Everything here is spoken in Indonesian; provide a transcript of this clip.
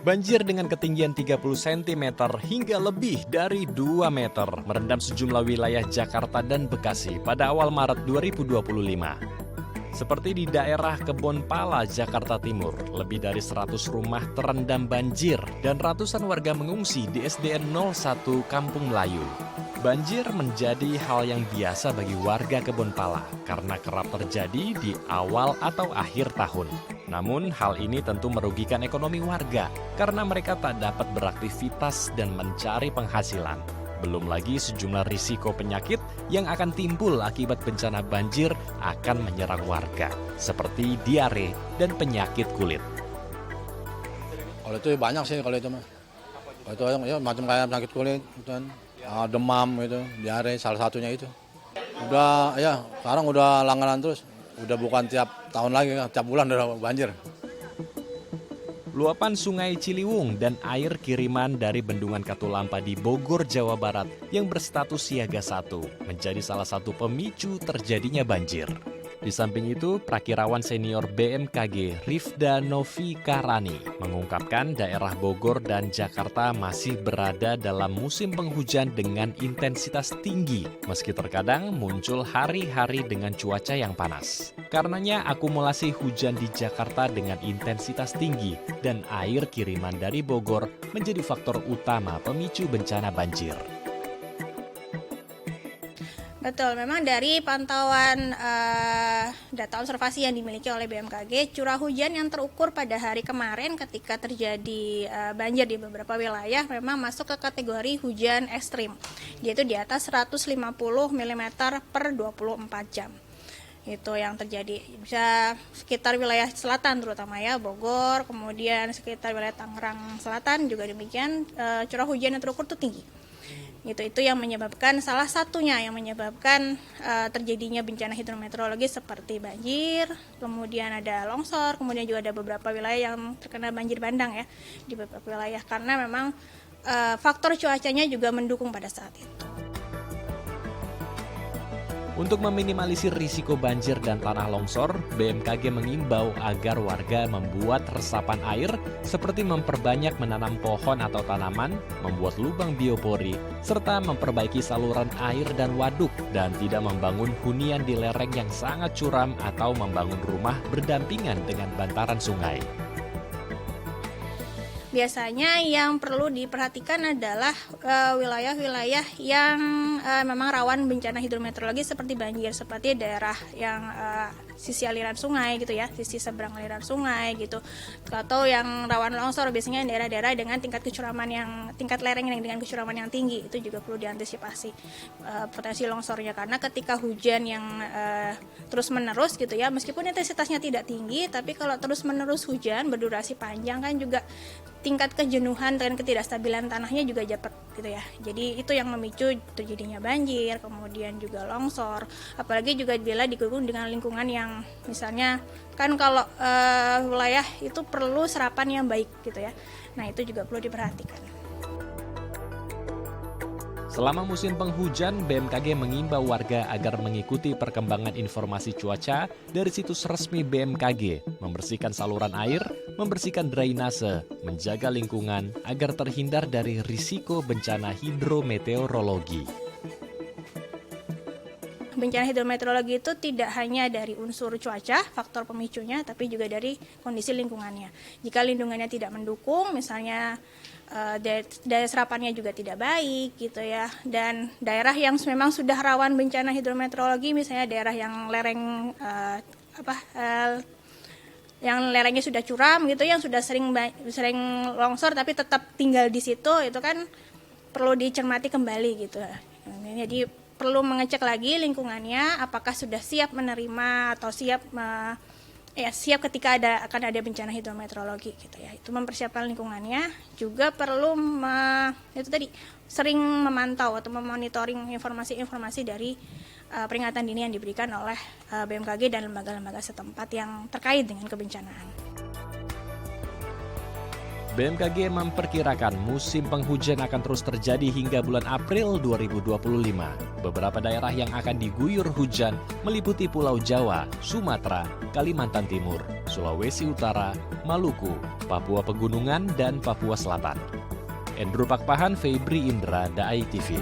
Banjir dengan ketinggian 30 cm hingga lebih dari 2 meter merendam sejumlah wilayah Jakarta dan Bekasi pada awal Maret 2025. Seperti di daerah Kebonpala, Jakarta Timur, lebih dari 100 rumah terendam banjir dan ratusan warga mengungsi di SDN 01 Kampung Melayu. Banjir menjadi hal yang biasa bagi warga Kebonpala karena kerap terjadi di awal atau akhir tahun. Namun hal ini tentu merugikan ekonomi warga karena mereka tak dapat beraktivitas dan mencari penghasilan. Belum lagi sejumlah risiko penyakit yang akan timbul akibat bencana banjir akan menyerang warga, seperti diare dan penyakit kulit. Kalau itu banyak sih kalau itu mah. Kalau itu ya macam kayak penyakit kulit, dan demam gitu, diare salah satunya itu. Udah ya sekarang udah langganan terus, udah bukan tiap tahun lagi, tiap bulan udah banjir. Luapan Sungai Ciliwung dan air kiriman dari Bendungan Katulampa di Bogor, Jawa Barat yang berstatus siaga 1 menjadi salah satu pemicu terjadinya banjir. Di samping itu, Prakirawan Senior BMKG Rifda Novi Karani mengungkapkan daerah Bogor dan Jakarta masih berada dalam musim penghujan dengan intensitas tinggi, meski terkadang muncul hari-hari dengan cuaca yang panas. Karenanya akumulasi hujan di Jakarta dengan intensitas tinggi dan air kiriman dari Bogor menjadi faktor utama pemicu bencana banjir. Betul, memang dari pantauan data observasi yang dimiliki oleh BMKG, curah hujan yang terukur pada hari kemarin ketika terjadi banjir di beberapa wilayah memang masuk ke kategori hujan ekstrim, yaitu di atas 150 mm per 24 jam. Itu yang terjadi, bisa sekitar wilayah selatan terutama ya, Bogor, kemudian sekitar wilayah Tangerang Selatan juga demikian, curah hujan yang terukur itu tinggi. Itu yang menyebabkan, salah satunya yang menyebabkan terjadinya bencana hidrometeorologi seperti banjir, kemudian ada longsor, kemudian juga ada beberapa wilayah yang terkena banjir bandang ya di beberapa wilayah karena memang faktor cuacanya juga mendukung pada saat itu. Untuk meminimalisir risiko banjir dan tanah longsor, BMKG mengimbau agar warga membuat resapan air seperti memperbanyak menanam pohon atau tanaman, membuat lubang biopori, serta memperbaiki saluran air dan waduk, dan tidak membangun hunian di lereng yang sangat curam atau membangun rumah berdampingan dengan bantaran sungai. Biasanya yang perlu diperhatikan adalah wilayah-wilayah yang memang rawan bencana hidrometeorologi seperti banjir, seperti daerah yang sisi aliran sungai gitu ya, sisi seberang aliran sungai gitu, atau yang rawan longsor biasanya daerah-daerah dengan tingkat lereng yang dengan kecuraman yang tinggi, itu juga perlu diantisipasi potensi longsornya karena ketika hujan yang terus-menerus gitu ya, meskipun intensitasnya tidak tinggi, tapi kalau terus-menerus hujan berdurasi panjang kan juga tingkat kejenuhan dan ketidakstabilan tanahnya juga dapat gitu ya. Jadi itu yang memicu terjadinya banjir, kemudian juga longsor. Apalagi juga bila digabung dengan lingkungan yang misalnya kan kalau wilayah itu perlu serapan yang baik gitu ya. Nah, itu juga perlu diperhatikan. Selama musim penghujan, BMKG mengimbau warga agar mengikuti perkembangan informasi cuaca dari situs resmi BMKG, membersihkan saluran air, membersihkan drainase, menjaga lingkungan agar terhindar dari risiko bencana hidrometeorologi. Bencana hidrometeorologi itu tidak hanya dari unsur cuaca, faktor pemicunya, tapi juga dari kondisi lingkungannya. Jika lingkungannya tidak mendukung, misalnya daya serapannya juga tidak baik gitu ya, dan daerah yang memang sudah rawan bencana hidrometeorologi, misalnya daerah yang lereng yang lerengnya sudah curam gitu, yang sudah sering longsor tapi tetap tinggal di situ, itu kan perlu dicermati kembali gitu. Jadi perlu mengecek lagi lingkungannya apakah sudah siap menerima atau siap ketika akan ada bencana hidrometeorologi gitu ya. Itu mempersiapkan lingkungannya, juga perlu sering memantau atau memonitoring informasi-informasi dari peringatan dini yang diberikan oleh BMKG dan lembaga-lembaga setempat yang terkait dengan kebencanaan. BMKG memperkirakan musim penghujan akan terus terjadi hingga bulan April 2025. Beberapa daerah yang akan diguyur hujan meliputi Pulau Jawa, Sumatera, Kalimantan Timur, Sulawesi Utara, Maluku, Papua Pegunungan, dan Papua Selatan. Endro Pakpahan, Febri Indra, Daai TV.